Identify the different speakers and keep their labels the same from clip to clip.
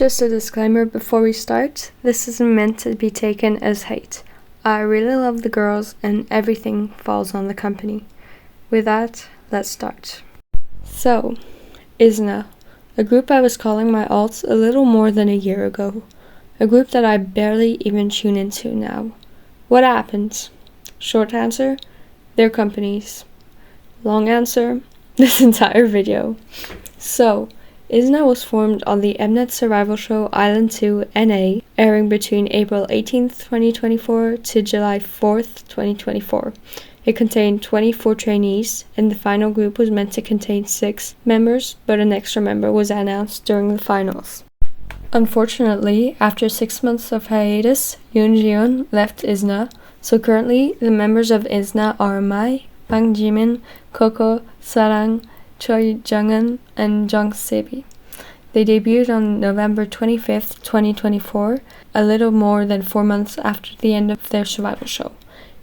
Speaker 1: Just a disclaimer before we start, this isn't meant to be taken as hate. I really love the girls and everything falls on the company. With that, let's start. So, Izna, a group I was calling my Ults a little more than a year ago. A group that I barely even tune into now. What happened? Short answer, their companies. Long answer, this entire video. So, Izna was formed on the Mnet survival show Island 2 NA, airing between April 18th, 2024 to July 4th, 2024. It contained 24 trainees, and the final group was meant to contain 6 members, but an extra member was announced during the finals. Unfortunately, after 6 months of hiatus, Yeonjung left Izna, so currently the members of Izna are Mai, Bang Jimin, Coco, Sarang, Choi Jungin, and Jung Sebi. They debuted on November 25th, 2024, a little more than 4 months after the end of their survival show.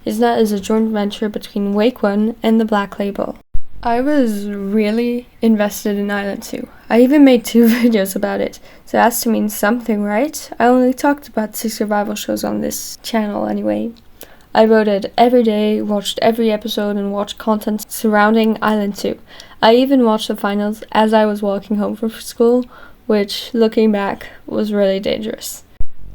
Speaker 1: Izna is a joint venture between Wake1 and the Black Label. I was really invested in Island 2. I even made 2 videos about it, so it has to mean something, right? I only talked about 6 survival shows on this channel anyway. I voted every day, watched every episode, and watched content surrounding Island 2. I even watched the finals as I was walking home from school, which, looking back, was really dangerous.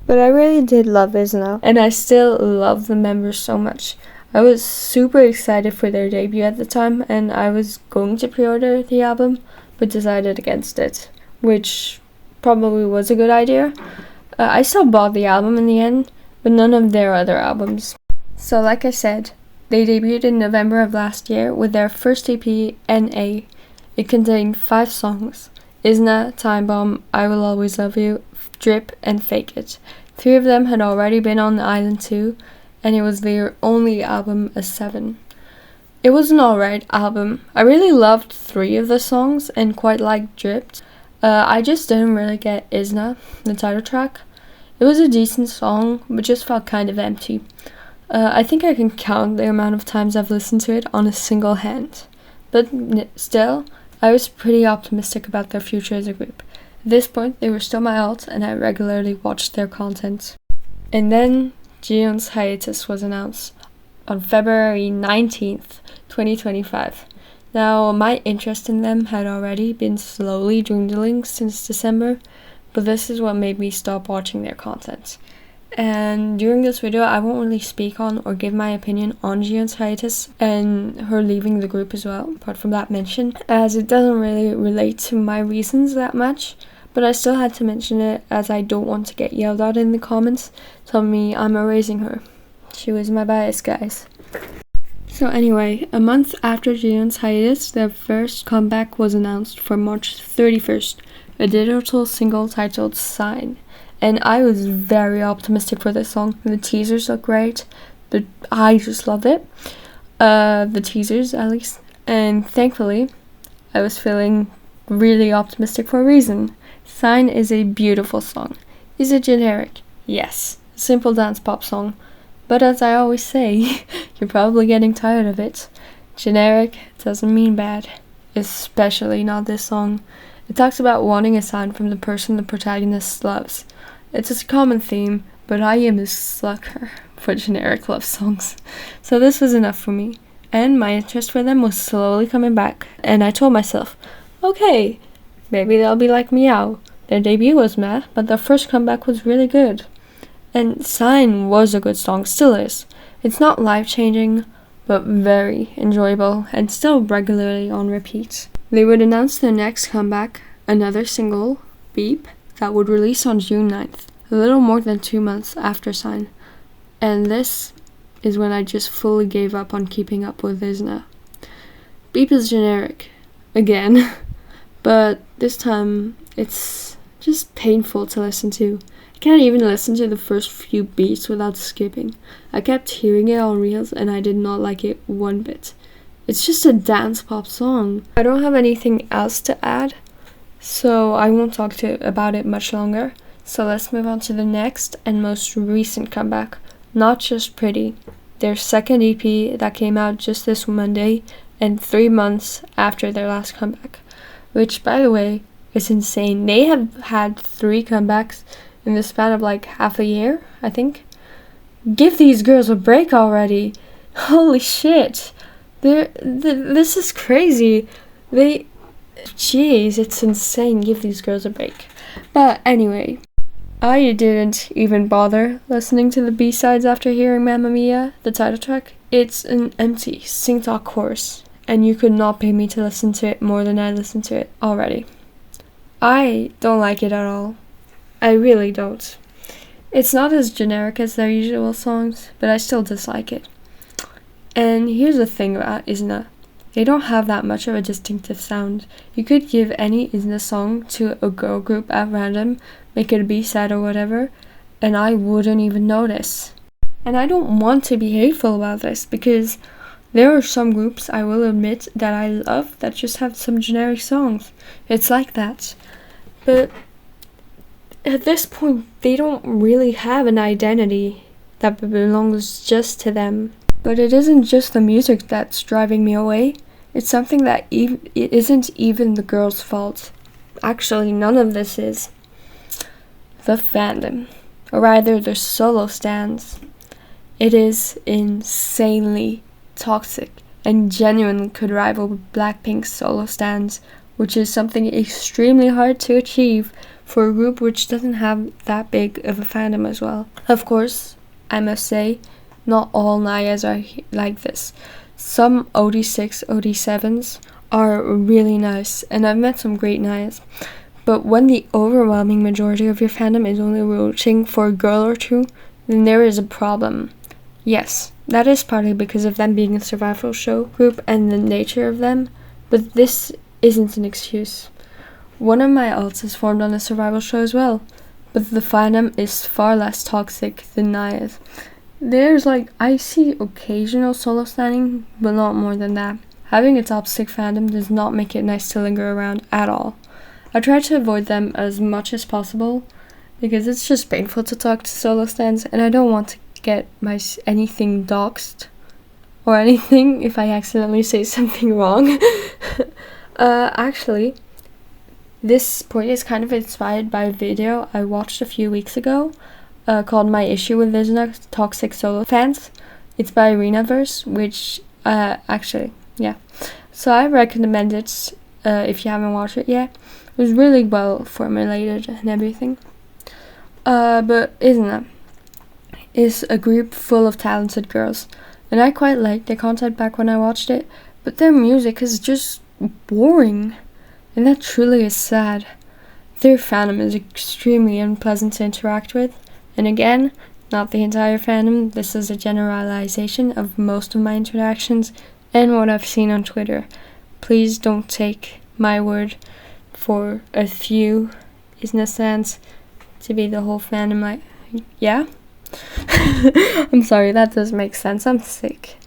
Speaker 1: But I really did love Izna, and I still love the members so much. I was super excited for their debut at the time, and I was going to pre-order the album, but decided against it, which probably was a good idea. I still bought the album in the end, but none of their other albums. So like I said, they debuted in November of last year with their first EP, NA. It contained 5 songs: Izna, Time Bomb, I Will Always Love You, Drip, and Fake It. 3 of them had already been on Island 2, and it was their only album as 7. It was an alright album. I really loved 3 of the songs and quite liked Drip. I just didn't really get Izna, the title track. It was a decent song, but just felt kind of empty. I think I can count the amount of times I've listened to it on a single hand. But still, I was pretty optimistic about their future as a group. At this point, they were still my alt, and I regularly watched their content. And then, Jiyeon's hiatus was announced on February 19th, 2025. Now, my interest in them had already been slowly dwindling since December, but this is what made me stop watching their content. And during this video, I won't really speak on or give my opinion on Jiyeon's hiatus and her leaving the group as well, apart from that mention, as it doesn't really relate to my reasons that much, but I still had to mention it as I don't want to get yelled at in the comments telling me I'm erasing her. She was my bias, guys. So anyway, a month after Jiyeon's hiatus, their first comeback was announced for March 31st, a digital single titled Sign. And I was very optimistic for this song. The teasers look great. I just loved it. The teasers, at least. And thankfully, I was feeling really optimistic for a reason. Sign is a beautiful song. Is it generic? Yes. A simple dance pop song. But as I always say, you're probably getting tired of it. Generic doesn't mean bad. Especially not this song. It talks about wanting a sign from the person the protagonist loves. It's a common theme, but I am a sucker for generic love songs. So this was enough for me, and my interest for them was slowly coming back, and I told myself, okay, maybe they'll be like Meow. Their debut was meh, but their first comeback was really good. And Sign was a good song, still is. It's not life-changing, but very enjoyable, and still regularly on repeat. They would announce their next comeback, another single, Beep, that would release on June 9th, a little more than 2 months after Sign. And this is when I just fully gave up on keeping up with Izna. Beep is generic, again, but this time it's just painful to listen to. I can't even listen to the first few beats without skipping. I kept hearing it on reels and I did not like it one bit. It's just a dance pop song. I don't have anything else to add, so I won't talk about it much longer. So let's move on to the next and most recent comeback, Not Just Pretty, their second EP that came out just this Monday and 3 months after their last comeback, which, by the way, is insane. They have had 3 comebacks in the span of like half a year, I think. Give these girls a break already. Holy shit. This is crazy. Jeez, it's insane. Give these girls a break. But anyway, I didn't even bother listening to the B-sides after hearing Mamma Mia, the title track. It's an empty sing-talk chorus, and you could not pay me to listen to it more than I listened to it already. I don't like it at all. I really don't. It's not as generic as their usual songs, but I still dislike it. And here's the thing about Izna. They don't have that much of a distinctive sound. You could give any Izna song to a girl group at random, make it a B-side or whatever, and I wouldn't even notice. And I don't want to be hateful about this, because there are some groups, I will admit, that I love that just have some generic songs. It's like that. But at this point, they don't really have an identity that belongs just to them. But it isn't just the music that's driving me away. It's something that it isn't even the girls' fault. Actually, none of this is. The fandom, or rather the solo stands. It is insanely toxic and genuinely could rival Blackpink's solo stands, which is something extremely hard to achieve for a group which doesn't have that big of a fandom as well. Of course, I must say, not all Nayas are like this. Some OD6, OD7s are really nice, and I've met some great Nayas. But when the overwhelming majority of your fandom is only rooting for a girl or two, then there is a problem. Yes, that is partly because of them being a survival show group and the nature of them, but this isn't an excuse. One of my ults is formed on a survival show as well, but the fandom is far less toxic than Naya's. There's I see occasional solo standing, but not more than that. Having a toxic fandom does not make it nice to linger around at all. I try to avoid them as much as possible, because it's just painful to talk to solo stands, and I don't want to get anything doxed or anything if I accidentally say something wrong. Actually, this point is kind of inspired by a video I watched a few weeks ago called My Issue with Izna Toxic Solo Fans. It's by Arenaverse, which so I recommend it if you haven't watched it yet. It was really well formulated and everything. But Izna is a group full of talented girls, and I quite liked their content back when I watched it, but their music is just boring, and that truly is sad. Their fandom is extremely unpleasant to interact with, and again, not the entire fandom, this is a generalization of most of my interactions and what I've seen on Twitter. Please don't take my word for a few Izna stans to be the whole fandom. Yeah? I'm sorry, that does make sense. I'm sick.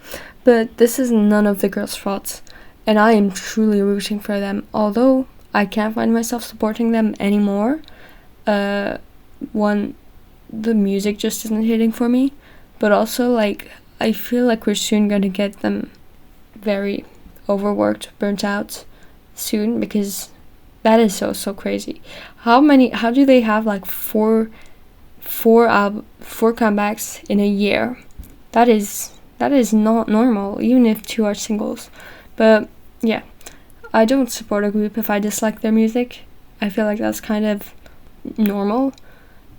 Speaker 1: But this is none of the girls' faults, and I am truly rooting for them. Although I can't find myself supporting them anymore. One, the music just isn't hitting for me, but also I feel like we're soon gonna get them very overworked, burnt out soon, because that is so crazy. How do they have four comebacks in a year? That is not normal, even if 2 are singles. But yeah, I don't support a group if I dislike their music. I feel like that's kind of normal,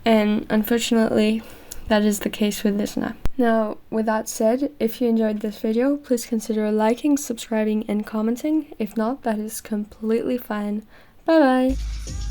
Speaker 1: and unfortunately that is the case with Izna. Now, with that said, if you enjoyed this video, please consider liking, subscribing, and commenting. If not, that is completely fine. Bye bye!